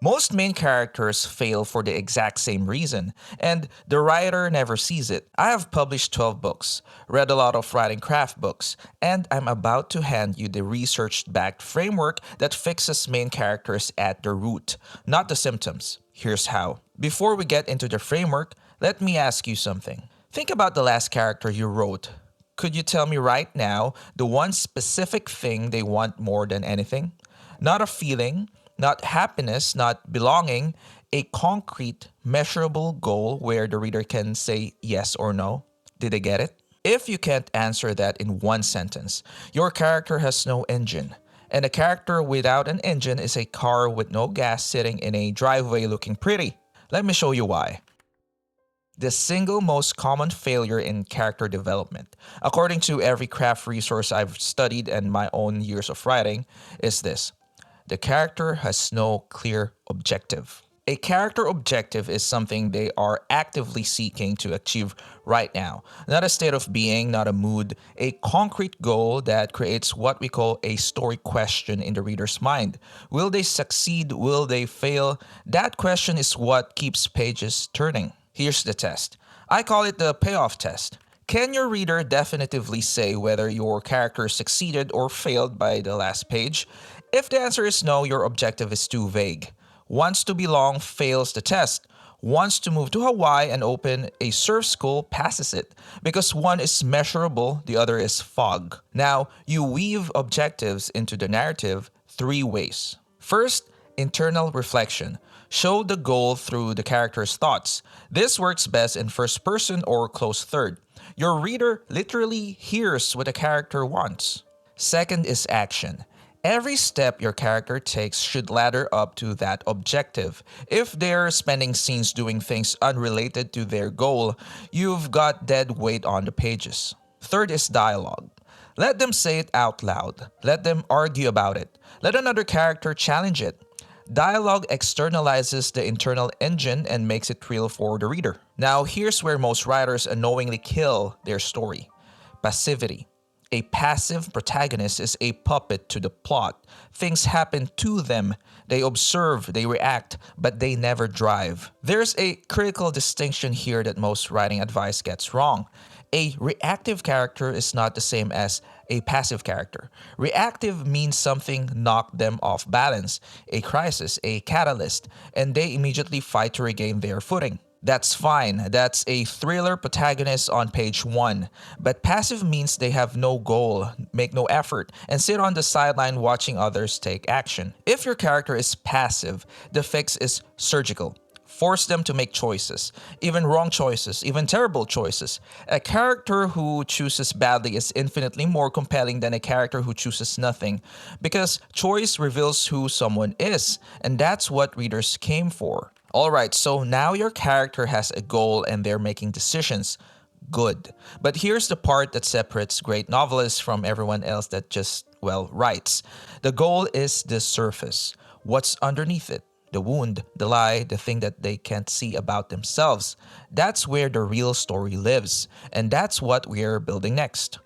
Most main characters fail for the exact same reason, and the writer never sees it. I have published 12 books, read a lot of writing craft books, and I'm about to hand you the research backed framework that fixes main characters at the root, not the symptoms. Here's how. Before we get into the framework, let me ask you something. Think about the last character you wrote. Could you tell me right now the one specific thing they want more than anything? Not a feeling, not happiness, not belonging, a concrete, measurable goal where the reader can say yes or no. Did they get it? If you can't answer that in one sentence, your character has no engine. And a character without an engine is a car with no gas sitting in a driveway looking pretty. Let me show you why. The single most common failure in character development, according to every craft resource I've studied and my own years of writing, is this. The character has no clear objective. A character objective is something they are actively seeking to achieve right now. Not a state of being, not a mood, a concrete goal that creates what we call a story question in the reader's mind. Will they succeed? Will they fail? That question is what keeps pages turning. Here's the test. I call it the payoff test. Can your reader definitively say whether your character succeeded or failed by the last page? If the answer is no, your objective is too vague. Wants to belong fails the test. Wants to move to Hawaii and open a surf school passes it. Because one is measurable, the other is fog. Now, you weave objectives into the narrative three ways. First, internal reflection. Show the goal through the character's thoughts. This works best in first person or close third. Your reader literally hears what the character wants. Second is action. Every step your character takes should ladder up to that objective. If they're spending scenes doing things unrelated to their goal, you've got dead weight on the pages. Third is dialogue. Let them say it out loud. Let them argue about it. Let another character challenge it. Dialogue externalizes the internal engine and makes it real for the reader. Now, here's where most writers unknowingly kill their story. Passivity. A passive protagonist is a puppet to the plot. Things happen to them. They observe, they react, but they never drive. There's a critical distinction here that most writing advice gets wrong. A reactive character is not the same as a passive character. Reactive means something knocked them off balance, a crisis, a catalyst, and they immediately fight to regain their footing. That's fine. That's a thriller protagonist on page 1. But passive means they have no goal, make no effort, and sit on the sideline watching others take action. If your character is passive, the fix is surgical. Force them to make choices, even wrong choices, even terrible choices. A character who chooses badly is infinitely more compelling than a character who chooses nothing, because choice reveals who someone is, and that's what readers came for. Alright, so now your character has a goal and they're making decisions. Good. But here's the part that separates great novelists from everyone else that just, writes. The goal is the surface. What's underneath it? The wound, the lie, the thing that they can't see about themselves. That's where the real story lives, and that's what we're building next.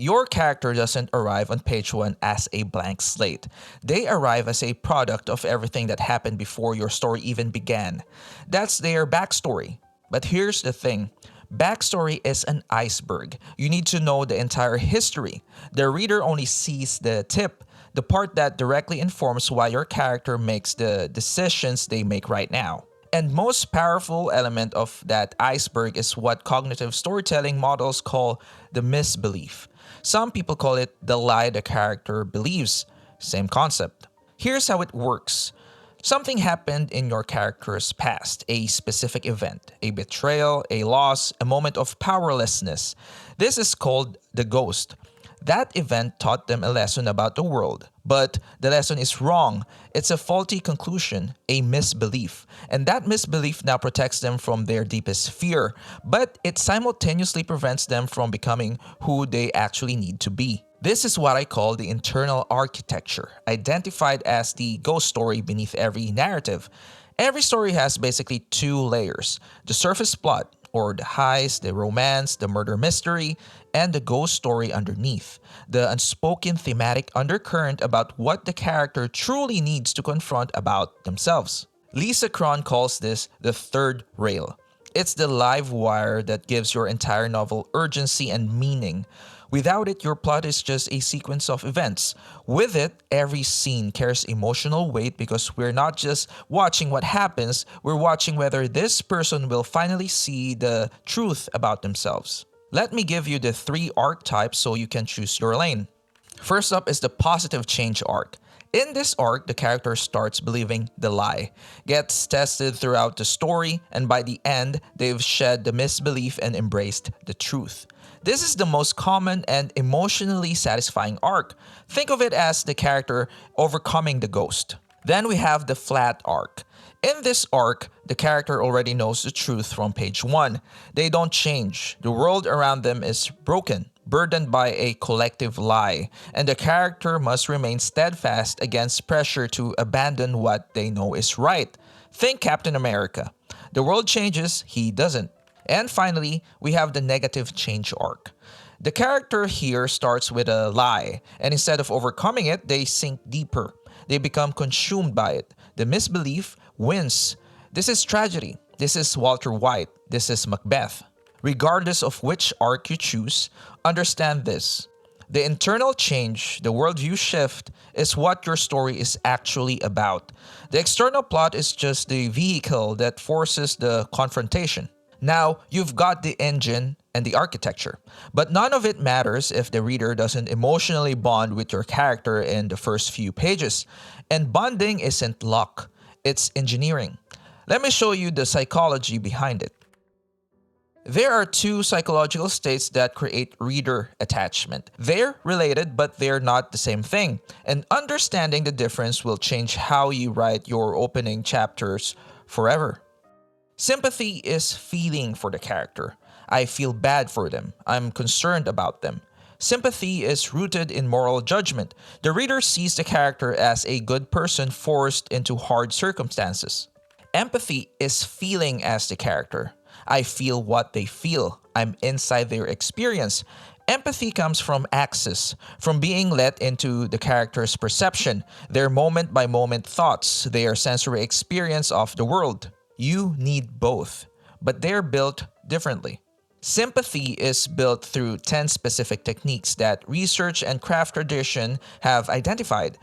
Your character doesn't arrive on page 1 as a blank slate. They arrive as a product of everything that happened before your story even began. That's their backstory. But here's the thing. Backstory is an iceberg. You need to know the entire history. The reader only sees the tip, the part that directly informs why your character makes the decisions they make right now. And most powerful element of that iceberg is what cognitive storytelling models call the misbelief. Some people call it the lie the character believes. Same concept. Here's how it works. Something happened in your character's past, a specific event, a betrayal, a loss, a moment of powerlessness. This is called the ghost. That event taught them a lesson about the world, but the lesson is wrong. It's a faulty conclusion, a misbelief, and that misbelief now protects them from their deepest fear, but it simultaneously prevents them from becoming who they actually need to be. This is what I call the internal architecture, identified as the ghost story beneath every narrative. Every story has basically two layers. The surface plot, or the highs, the romance, the murder mystery, and the ghost story underneath. The unspoken thematic undercurrent about what the character truly needs to confront about themselves. Lisa Cron calls this the third rail. It's the live wire that gives your entire novel urgency and meaning. Without it, your plot is just a sequence of events. With it, every scene carries emotional weight because we're not just watching what happens, we're watching whether this person will finally see the truth about themselves. Let me give you the three archetypes so you can choose your lane. First up is the positive change arc. In this arc, the character starts believing the lie, gets tested throughout the story, and by the end, they've shed the misbelief and embraced the truth. This is the most common and emotionally satisfying arc. Think of it as the character overcoming the ghost. Then we have the flat arc. In this arc, the character already knows the truth from page 1. They don't change. The world around them is broken, burdened by a collective lie, and the character must remain steadfast against pressure to abandon what they know is right. Think Captain America. The world changes, he doesn't. And finally, we have the negative change arc. The character here starts with a lie, and instead of overcoming it, they sink deeper. They become consumed by it. The misbelief wins. This is tragedy. This is Walter White. This is Macbeth. Regardless of which arc you choose, understand this. The internal change, the worldview shift, is what your story is actually about. The external plot is just the vehicle that forces the confrontation. Now, you've got the engine and the architecture, but none of it matters if the reader doesn't emotionally bond with your character in the first few pages. And bonding isn't luck, it's engineering. Let me show you the psychology behind it. There are two psychological states that create reader attachment. They're related, but they're not the same thing. And understanding the difference will change how you write your opening chapters forever. Sympathy is feeling for the character. I feel bad for them. I'm concerned about them. Sympathy is rooted in moral judgment. The reader sees the character as a good person forced into hard circumstances. Empathy is feeling as the character. I feel what they feel. I'm inside their experience. Empathy comes from access, from being let into the character's perception, their moment by moment thoughts, their sensory experience of the world. You need both, but they're built differently. Sympathy is built through 10 specific techniques that research and craft tradition have identified.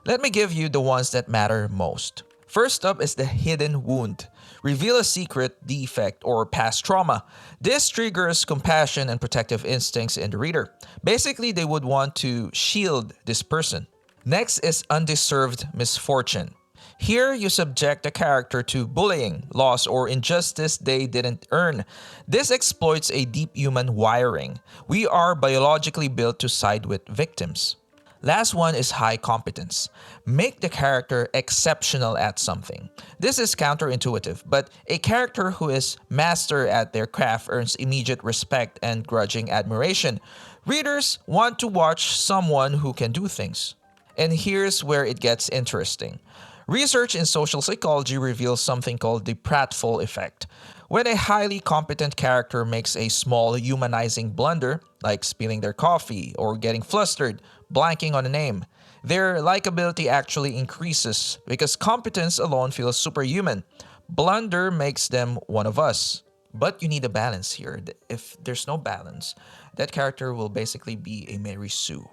Let me give you the ones that matter most. First up is the hidden wound. Reveal a secret, defect, or past trauma. This triggers compassion and protective instincts in the reader. Basically, they would want to shield this person. Next is undeserved misfortune. Here, you subject the character to bullying, loss, or injustice they didn't earn. This exploits a deep human wiring. We are biologically built to side with victims. Last one is high competence. Make the character exceptional at something. This is counterintuitive, but a character who is master at their craft earns immediate respect and grudging admiration. Readers want to watch someone who can do things. And here's where it gets interesting. Research in social psychology reveals something called the Pratfall effect. When a highly competent character makes a small humanizing blunder, like spilling their coffee or getting flustered, blanking on a name, their likability actually increases because competence alone feels superhuman. Blunder makes them one of us. But you need a balance here. If there's no balance, that character will basically be a Mary Sue.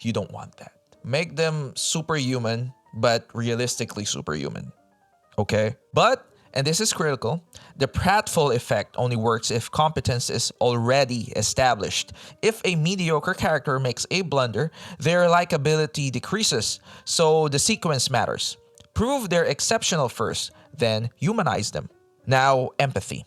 You don't want that. Make them superhuman, but realistically superhuman. Okay? But, and this is critical, the pratfall effect only works if competence is already established. If a mediocre character makes a blunder, their likability decreases, so the sequence matters. Prove they're exceptional first, then humanize them. Now, empathy.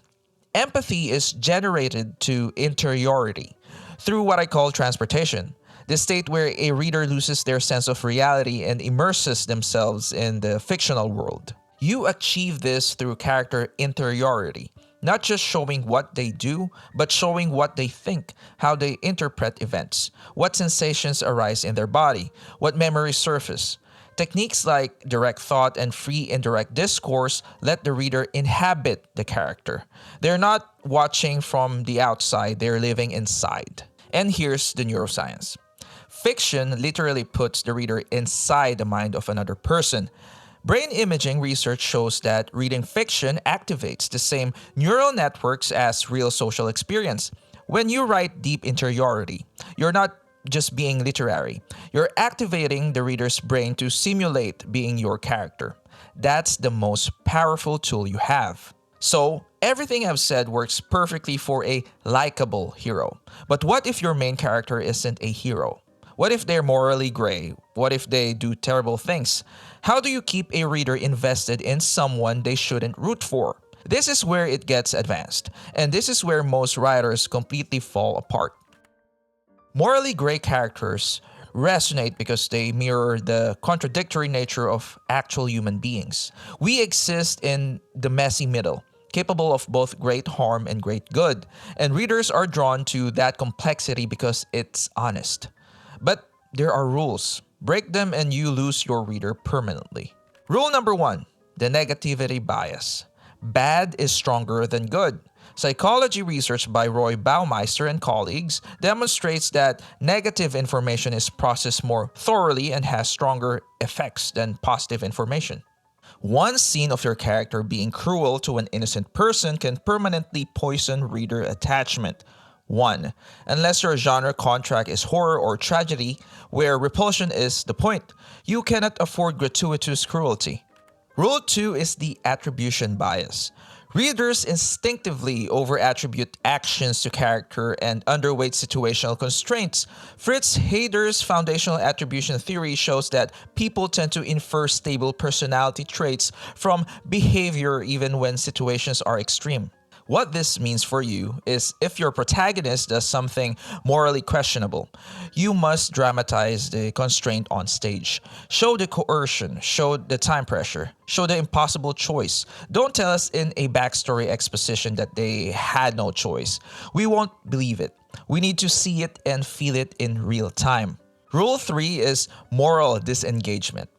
Empathy is generated to interiority through what I call transportation. The state where a reader loses their sense of reality and immerses themselves in the fictional world. You achieve this through character interiority, not just showing what they do, but showing what they think, how they interpret events, what sensations arise in their body, what memories surface. Techniques like direct thought and free indirect discourse let the reader inhabit the character. They're not watching from the outside, they're living inside. And here's the neuroscience. Fiction literally puts the reader inside the mind of another person. Brain imaging research shows that reading fiction activates the same neural networks as real social experience. When you write deep interiority, you're not just being literary. You're activating the reader's brain to simulate being your character. That's the most powerful tool you have. So, everything I've said works perfectly for a likable hero. But what if your main character isn't a hero? What if they're morally gray? What if they do terrible things? How do you keep a reader invested in someone they shouldn't root for? This is where it gets advanced, and this is where most writers completely fall apart. Morally gray characters resonate because they mirror the contradictory nature of actual human beings. We exist in the messy middle, capable of both great harm and great good, and readers are drawn to that complexity because it's honest. But there are rules. Break them and you lose your reader permanently. Rule number one, the negativity bias. Bad is stronger than good. Psychology research by Roy Baumeister and colleagues demonstrates that negative information is processed more thoroughly and has stronger effects than positive information. One scene of your character being cruel to an innocent person can permanently poison reader attachment. 1. Unless your genre contract is horror or tragedy, where repulsion is the point, you cannot afford gratuitous cruelty. Rule 2 is the attribution bias. Readers instinctively over-attribute actions to character and underweight situational constraints. Fritz Heider's foundational attribution theory shows that people tend to infer stable personality traits from behavior even when situations are extreme. What this means for you is if your protagonist does something morally questionable, you must dramatize the constraint on stage. Show the coercion, show the time pressure, show the impossible choice. Don't tell us in a backstory exposition that they had no choice. We won't believe it. We need to see it and feel it in real time. Rule 3 is moral disengagement.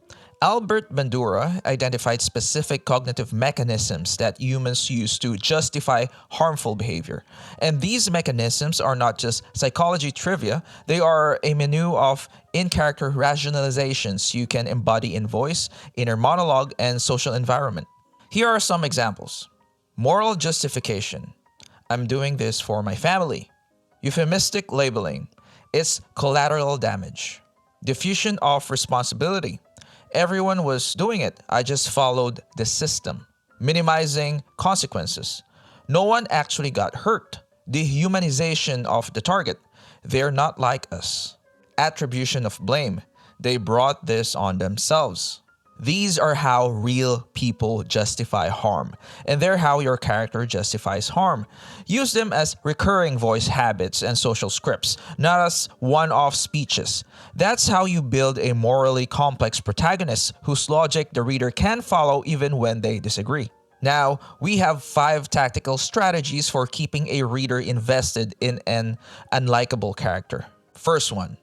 Albert Bandura identified specific cognitive mechanisms that humans use to justify harmful behavior. And these mechanisms are not just psychology trivia, they are a menu of in-character rationalizations you can embody in voice, inner monologue, and social environment. Here are some examples. Moral justification. I'm doing this for my family. Euphemistic labeling. It's collateral damage. Diffusion of responsibility. Everyone was doing it. I just followed the system. Minimizing consequences. No one actually got hurt. Dehumanization of the target. They're not like us. Attribution of blame. They brought this on themselves. These are how real people justify harm, and they're how your character justifies harm. Use them as recurring voice habits and social scripts, not as one-off speeches. That's how you build a morally complex protagonist whose logic the reader can follow even when they disagree. Now, we have 5 tactical strategies for keeping a reader invested in an unlikable character. First one,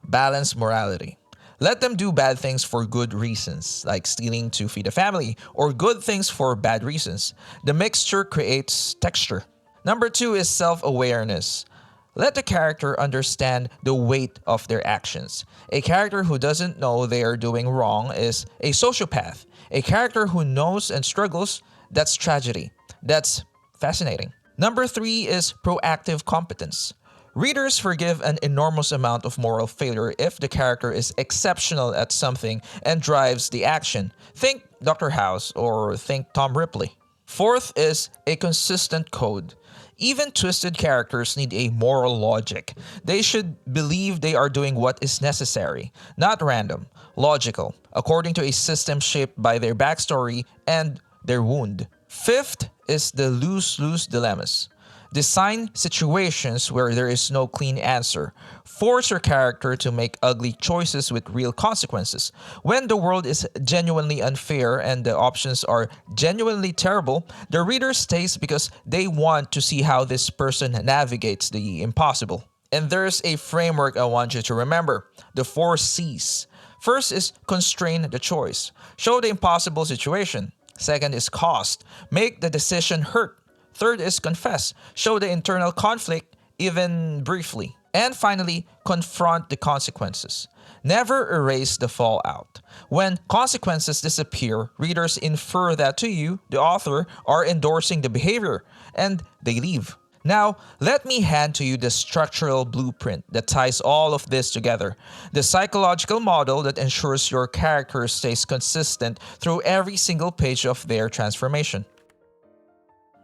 balance morality. Let them do bad things for good reasons, like stealing to feed a family, or good things for bad reasons. The mixture creates texture. Number 2 is self-awareness. Let the character understand the weight of their actions. A character who doesn't know they are doing wrong is a sociopath. A character who knows and struggles, that's tragedy. That's fascinating. Number 3 is proactive competence. Readers forgive an enormous amount of moral failure if the character is exceptional at something and drives the action. Think Dr. House or think Tom Ripley. Fourth is a consistent code. Even twisted characters need a moral logic. They should believe they are doing what is necessary, not random, logical, according to a system shaped by their backstory and their wound. Fifth is the lose-lose dilemmas. Design situations where there is no clean answer. Force your character to make ugly choices with real consequences. When the world is genuinely unfair and the options are genuinely terrible, the reader stays because they want to see how this person navigates the impossible. And there's a framework I want you to remember. The 4 C's. First is constrain the choice. Show the impossible situation. Second is cost. Make the decision hurt. Third is confess. Show the internal conflict, even briefly. And finally, confront the consequences. Never erase the fallout. When consequences disappear, readers infer that to you, the author, are endorsing the behavior, and they leave. Now, let me hand to you the structural blueprint that ties all of this together. The psychological model that ensures your character stays consistent through every single page of their transformation.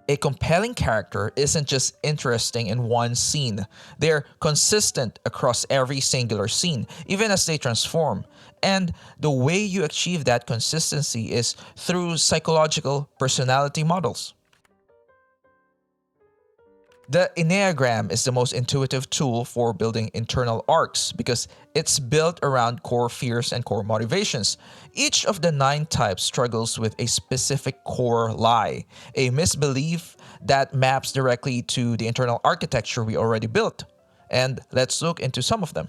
A compelling character isn't just interesting in one scene. They're consistent across every singular scene, even as they transform. And the way you achieve that consistency is through psychological personality models. The Enneagram is the most intuitive tool for building internal arcs because it's built around core fears and core motivations. Each of the 9 types struggles with a specific core lie, a misbelief that maps directly to the internal architecture we already built. And let's look into some of them.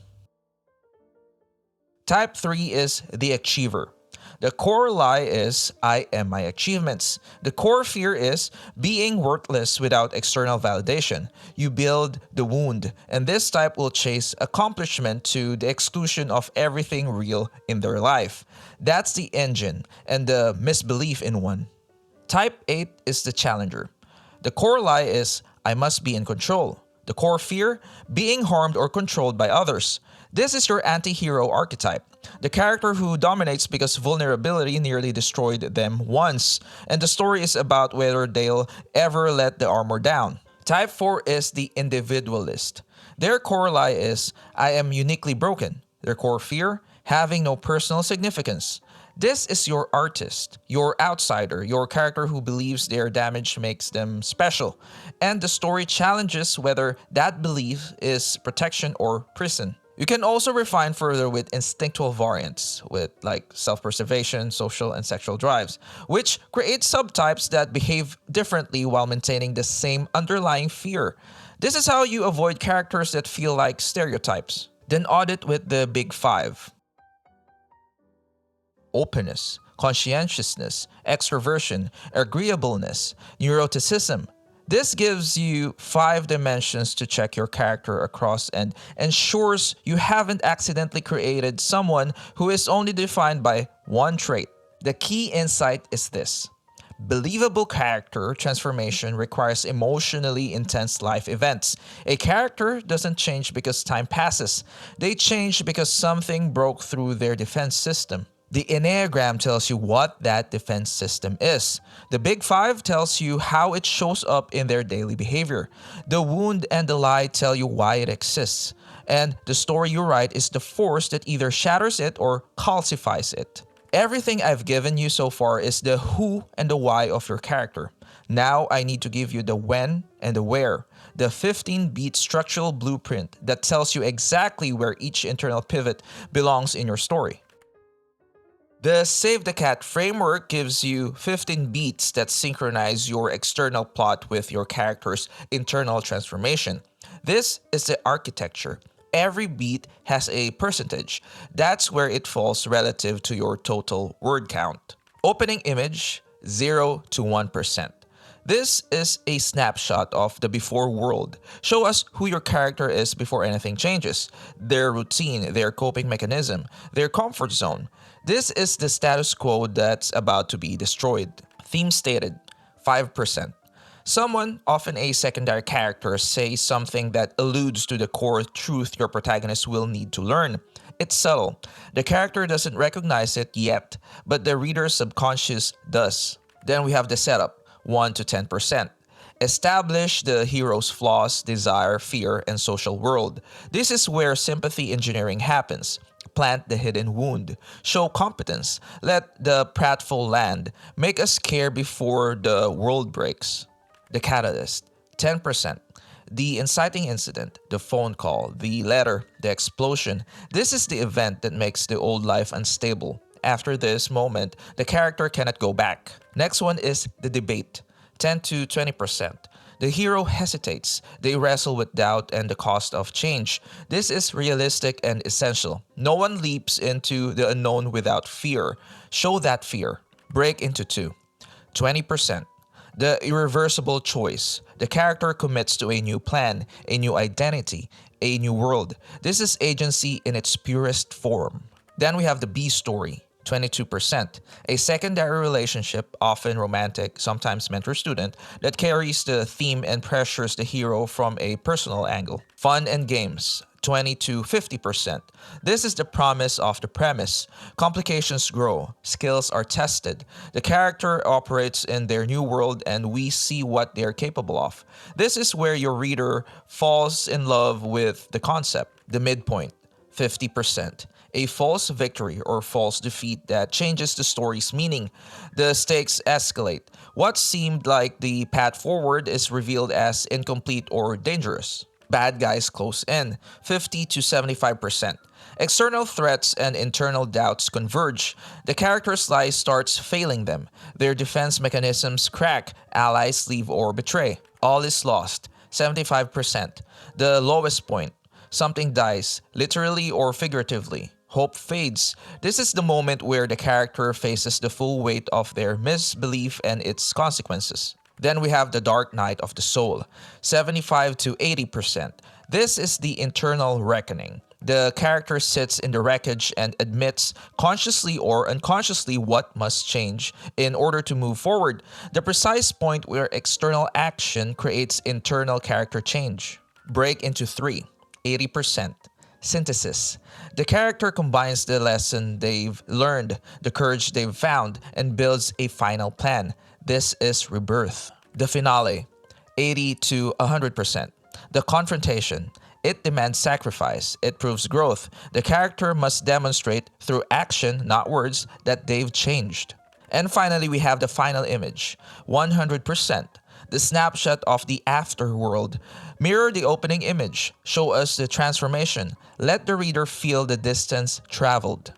Type 3 is the achiever. The core lie is, I am my achievements. The core fear is being worthless without external validation. You build the wound, and this type will chase accomplishment to the exclusion of everything real in their life. That's the engine and the misbelief in one. Type 8 is the challenger. The core lie is, I must be in control. The core fear, being harmed or controlled by others. This is your anti-hero archetype. The character who dominates because vulnerability nearly destroyed them once, and the story is about whether they'll ever let the armor down. Type 4 is the individualist. Their core lie is, I am uniquely broken. Their core fear, having no personal significance. This is your artist, your outsider, your character who believes their damage makes them special, and the story challenges whether that belief is protection or prison. You can also refine further with instinctual variants, with like self-preservation, social, and sexual drives, which create subtypes that behave differently while maintaining the same underlying fear. This is how you avoid characters that feel like stereotypes. Then audit with the big 5. Openness, conscientiousness, extroversion, agreeableness, neuroticism. This gives you 5 dimensions to check your character across and ensures you haven't accidentally created someone who is only defined by one trait. The key insight is this. Believable character transformation requires emotionally intense life events. A character doesn't change because time passes. They change because something broke through their defense system. The Enneagram tells you what that defense system is. The Big 5 tells you how it shows up in their daily behavior. The wound and the lie tell you why it exists. And the story you write is the force that either shatters it or calcifies it. Everything I've given you so far is the who and the why of your character. Now I need to give you the when and the where. The 15-beat structural blueprint that tells you exactly where each internal pivot belongs in your story. The Save the Cat framework gives you 15 beats that synchronize your external plot with your character's internal transformation. This is the architecture. Every beat has a percentage. That's where it falls relative to your total word count. Opening image, 0 to 1%. This is a snapshot of the before world. Show us who your character is before anything changes. Their routine, their coping mechanism, their comfort zone. This is the status quo that's about to be destroyed. Theme stated, 5%. Someone, often a secondary character, says something that alludes to the core truth your protagonist will need to learn. It's subtle. The character doesn't recognize it yet, but the reader's subconscious does. Then we have the setup, 1 to 10%. Establish the hero's flaws, desire, fear, and social world. This is where sympathy engineering happens. Plant the hidden wound. Show competence. Let the Pratfall land. Make us care before the world breaks. The catalyst, 10%. The inciting incident, the phone call, the letter, the explosion. This is the event that makes the old life unstable. After this moment, the character cannot go back. Next one is the debate, 10 to 20%. The hero hesitates. They wrestle with doubt and the cost of change. This is realistic and essential. No one leaps into the unknown without fear. Show that fear. Break into two. 20%. The irreversible choice. The character commits to a new plan, a new identity, a new world. This is agency in its purest form. Then we have the B story. 22%. A secondary relationship, often romantic, sometimes mentor student, that carries the theme and pressures the hero from a personal angle. Fun and games. 20 to 50%. This is the promise of the premise. Complications grow, skills are tested. The character operates in their new world and we see what they're capable of. This is where your reader falls in love with the concept. The midpoint. 50%. A false victory or false defeat that changes the story's meaning. The stakes escalate. What seemed like the path forward is revealed as incomplete or dangerous. Bad guys close in. 50 to 75%. External threats and internal doubts converge. The character's life starts failing them. Their defense mechanisms crack. Allies leave or betray. All is lost. 75%. The lowest point. Something dies, literally or figuratively. Hope fades. This is the moment where the character faces the full weight of their misbelief and its consequences. Then we have the dark night of the soul, 75 to 80%. This is the internal reckoning. The character sits in the wreckage and admits, consciously or unconsciously, what must change in order to move forward. The precise point where external action creates internal character change. Break into three. 80%. Synthesis. The character combines the lesson they've learned, the courage they've found, and builds a final plan. This is rebirth. The finale. 80 to 100%. The confrontation. It demands sacrifice. It proves growth. The character must demonstrate through action, not words, that they've changed. And finally, we have the final image. 100%. The snapshot of the afterworld. Mirror the opening image. Show us the transformation. Let the reader feel the distance traveled.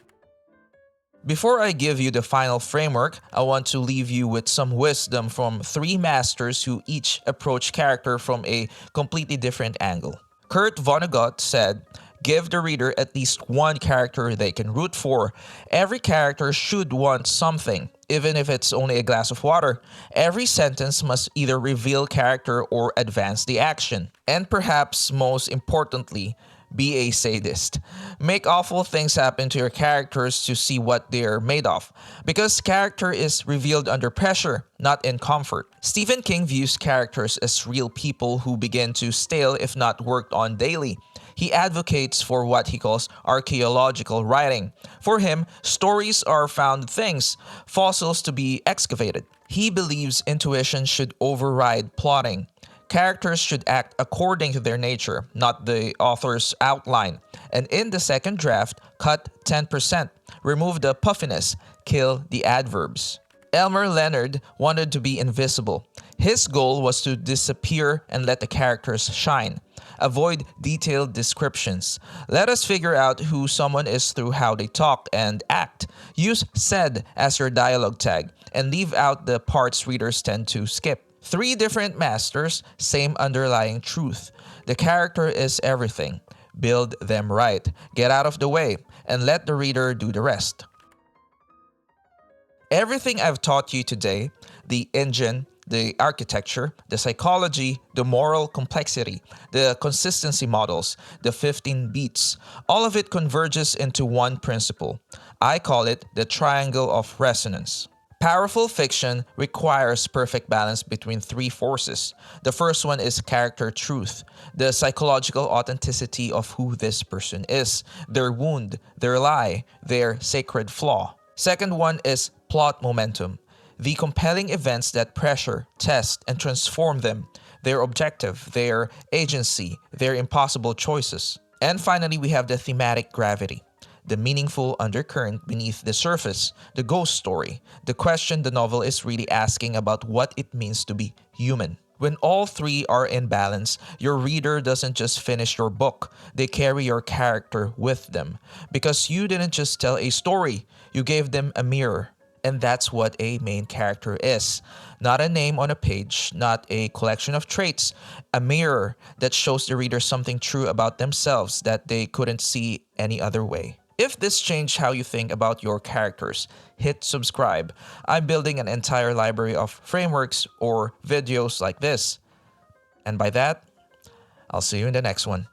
Before I give you the final framework, I want to leave you with some wisdom from three masters who each approach character from a completely different angle. Kurt Vonnegut said, "Give the reader at least one character they can root for. Every character should want something, even if it's only a glass of water. Every sentence must either reveal character or advance the action. And perhaps most importantly, be a sadist. Make awful things happen to your characters to see what they're made of. Because character is revealed under pressure, not in comfort." Stephen King views characters as real people who begin to stale if not worked on daily. He advocates for what he calls archaeological writing. For him, stories are found things, fossils to be excavated. He believes intuition should override plotting. Characters should act according to their nature, not the author's outline. And in the second draft, cut 10%. Remove the puffiness. Kill the adverbs. Elmer Leonard wanted to be invisible. His goal was to disappear and let the characters shine. Avoid detailed descriptions. Let us figure out who someone is through how they talk and act. Use said as your dialogue tag and leave out the parts readers tend to skip. Three different masters, same underlying truth. The character is everything. Build them right. Get out of the way and let the reader do the rest. Everything I've taught you today, the engine, the architecture, the psychology, the moral complexity, the consistency models, the 15 beats, all of it converges into one principle. I call it the triangle of resonance. Powerful fiction requires perfect balance between three forces. The first one is character truth, the psychological authenticity of who this person is, their wound, their lie, their sacred flaw. Second one is plot momentum, the compelling events that pressure, test, and transform them, their objective, their agency, their impossible choices. And finally, we have the thematic gravity, the meaningful undercurrent beneath the surface, the ghost story, the question the novel is really asking about what it means to be human. When all three are in balance, your reader doesn't just finish your book, they carry your character with them. Because you didn't just tell a story, you gave them a mirror. And that's what a main character is. Not a name on a page, not a collection of traits, a mirror that shows the reader something true about themselves that they couldn't see any other way. If this changed how you think about your characters, hit subscribe. I'm building an entire library of frameworks or videos like this. And by that, I'll see you in the next one.